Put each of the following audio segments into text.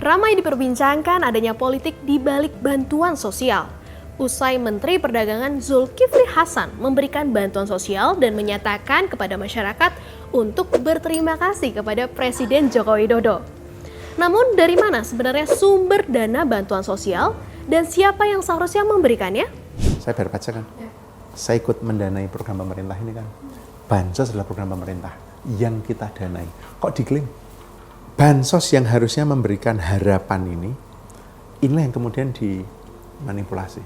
Ramai diperbincangkan adanya politik di balik bantuan sosial. Usai Menteri Perdagangan Zulkifli Hasan memberikan bantuan sosial dan menyatakan kepada masyarakat untuk berterima kasih kepada Presiden Joko Widodo. Namun dari mana sebenarnya sumber dana bantuan sosial dan siapa yang seharusnya memberikannya? Saya baru baca kan, saya ikut mendanai program pemerintah ini kan. Bansos adalah program pemerintah yang kita danai. Kok diklaim? Bansos yang harusnya memberikan harapan inilah yang kemudian dimanipulasi.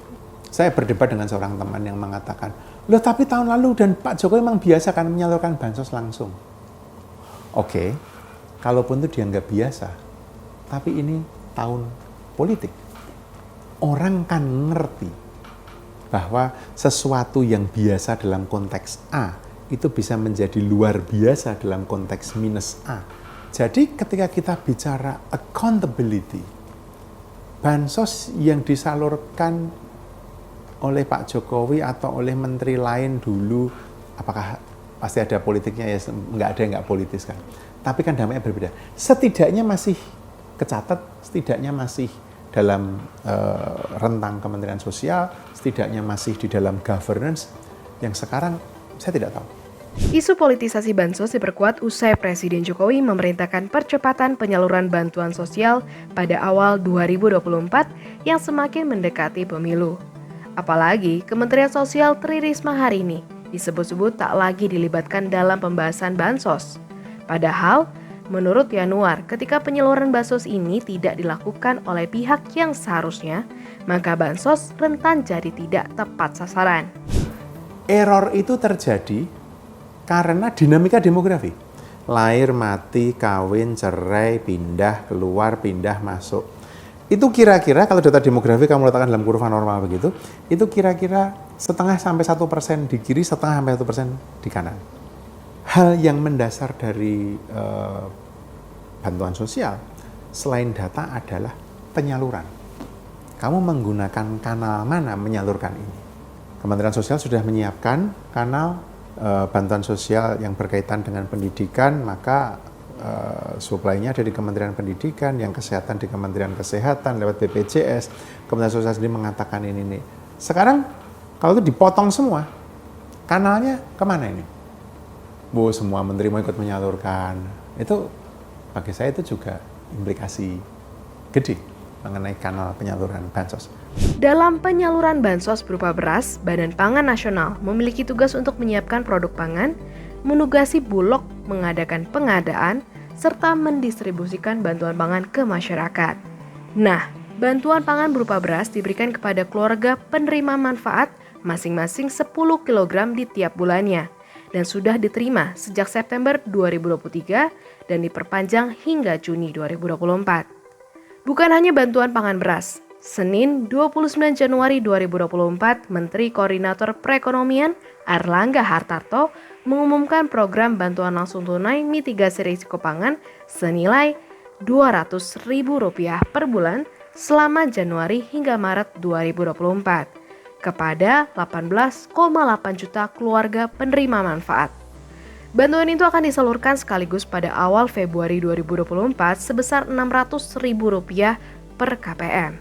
Saya berdebat dengan seorang teman yang mengatakan, loh tapi tahun lalu dan Pak Jokowi memang biasa kan menyalurkan bansos langsung. Oke, kalaupun itu dianggap biasa, tapi ini tahun politik. Orang kan ngerti bahwa sesuatu yang biasa dalam konteks A itu bisa menjadi luar biasa dalam konteks minus A. Jadi ketika kita bicara accountability, bansos yang disalurkan oleh Pak Jokowi atau oleh menteri lain dulu, apakah pasti ada politiknya? Ya nggak ada yang nggak politis kan. Tapi kan dampaknya berbeda. Setidaknya masih kecatat, setidaknya masih dalam rentang Kementerian Sosial, setidaknya masih di dalam governance, yang sekarang saya tidak tahu. Isu politisasi bansos diperkuat usai Presiden Jokowi memerintahkan percepatan penyaluran bantuan sosial pada awal 2024 yang semakin mendekati pemilu. Apalagi Kementerian Sosial Tri Risma hari ini disebut-sebut tak lagi dilibatkan dalam pembahasan bansos. Padahal, menurut Yanuar, ketika penyaluran bansos ini tidak dilakukan oleh pihak yang seharusnya, maka bansos rentan jadi tidak tepat sasaran. Error itu terjadi karena dinamika demografi. Lahir, mati, kawin, cerai, pindah, keluar, pindah, masuk. Itu kira-kira kalau data demografi kamu letakkan dalam kurva normal begitu, itu kira-kira 0,5-1% di kiri, 0,5-1% di kanan. Hal yang mendasar dari bantuan sosial selain data adalah penyaluran. Kamu menggunakan kanal mana menyalurkan ini? Kementerian Sosial sudah menyiapkan kanal bantuan sosial yang berkaitan dengan pendidikan, maka supply-nya dari Kementerian Pendidikan, yang kesehatan di Kementerian Kesehatan lewat BPJS. Kementerian Sosial sendiri mengatakan ini. Sekarang kalau itu dipotong semua, kanalnya kemana ini? Semua menteri mau ikut menyalurkan. Itu bagi saya itu juga implikasi gede mengenai kanal penyaluran bansos. Dalam penyaluran bansos berupa beras, Badan Pangan Nasional memiliki tugas untuk menyiapkan produk pangan, menugasi Bulog mengadakan pengadaan, serta mendistribusikan bantuan pangan ke masyarakat. Nah, bantuan pangan berupa beras diberikan kepada keluarga penerima manfaat masing-masing 10 kg di tiap bulannya, dan sudah diterima sejak September 2023 dan diperpanjang hingga Juni 2024. Bukan hanya bantuan pangan beras, Senin 29 Januari 2024, Menteri Koordinator Perekonomian Airlangga Hartarto mengumumkan program bantuan langsung tunai mitigasi risiko pangan senilai Rp200.000 per bulan selama Januari hingga Maret 2024 kepada 18,8 juta keluarga penerima manfaat. Bantuan itu akan disalurkan sekaligus pada awal Februari 2024 sebesar Rp600.000 per KPM.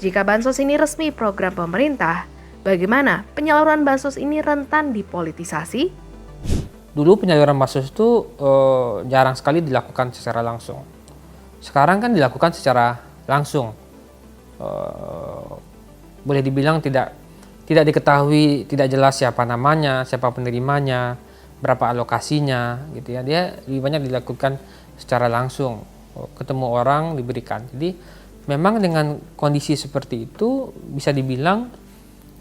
Jika bansos ini resmi program pemerintah, bagaimana penyaluran bansos ini rentan dipolitisasi? Dulu penyaluran bansos itu jarang sekali dilakukan secara langsung. Sekarang kan dilakukan secara langsung. Boleh dibilang tidak diketahui, tidak jelas siapa namanya, siapa penerimanya, berapa alokasinya, gitu ya. Dia lebih banyak dilakukan secara langsung, ketemu orang diberikan. Jadi memang dengan kondisi seperti itu bisa dibilang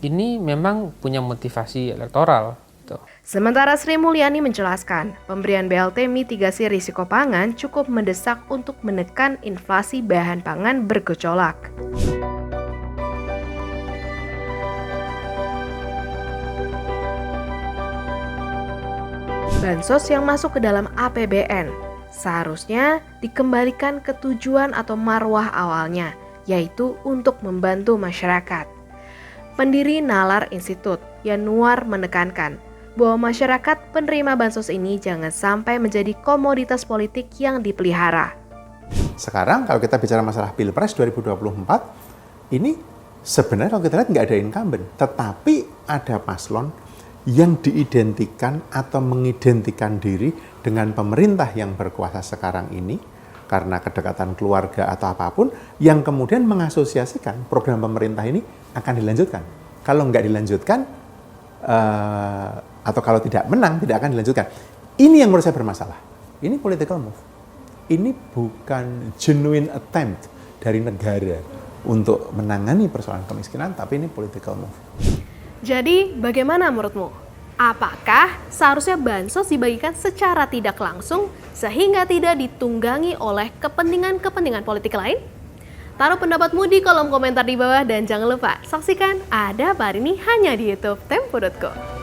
ini memang punya motivasi elektoral. Gitu. Sementara Sri Mulyani menjelaskan, pemberian BLT mitigasi risiko pangan cukup mendesak untuk menekan inflasi bahan pangan bergejolak. Bansos yang masuk ke dalam APBN seharusnya dikembalikan ke tujuan atau marwah awalnya, yaitu untuk membantu masyarakat. Pendiri Nalar Institute, Yanuar, menekankan bahwa masyarakat penerima bansos ini jangan sampai menjadi komoditas politik yang dipelihara. Sekarang kalau kita bicara masalah Pilpres 2024, ini sebenarnya kalau kita lihat nggak ada incumbent, tetapi ada paslon yang diidentikan atau mengidentikan diri dengan pemerintah yang berkuasa sekarang ini karena kedekatan keluarga atau apapun, yang kemudian mengasosiasikan program pemerintah ini akan dilanjutkan. Kalau nggak dilanjutkan, atau kalau tidak menang, tidak akan dilanjutkan. Ini yang menurut saya bermasalah. Ini political move. Ini bukan genuine attempt dari negara untuk menangani persoalan kemiskinan, tapi ini political move. Jadi, bagaimana menurutmu? Apakah seharusnya bansos dibagikan secara tidak langsung sehingga tidak ditunggangi oleh kepentingan-kepentingan politik lain? Taruh pendapatmu di kolom komentar di bawah dan jangan lupa saksikan Ada Apa Hari Ini hanya di YouTube Tempo.co.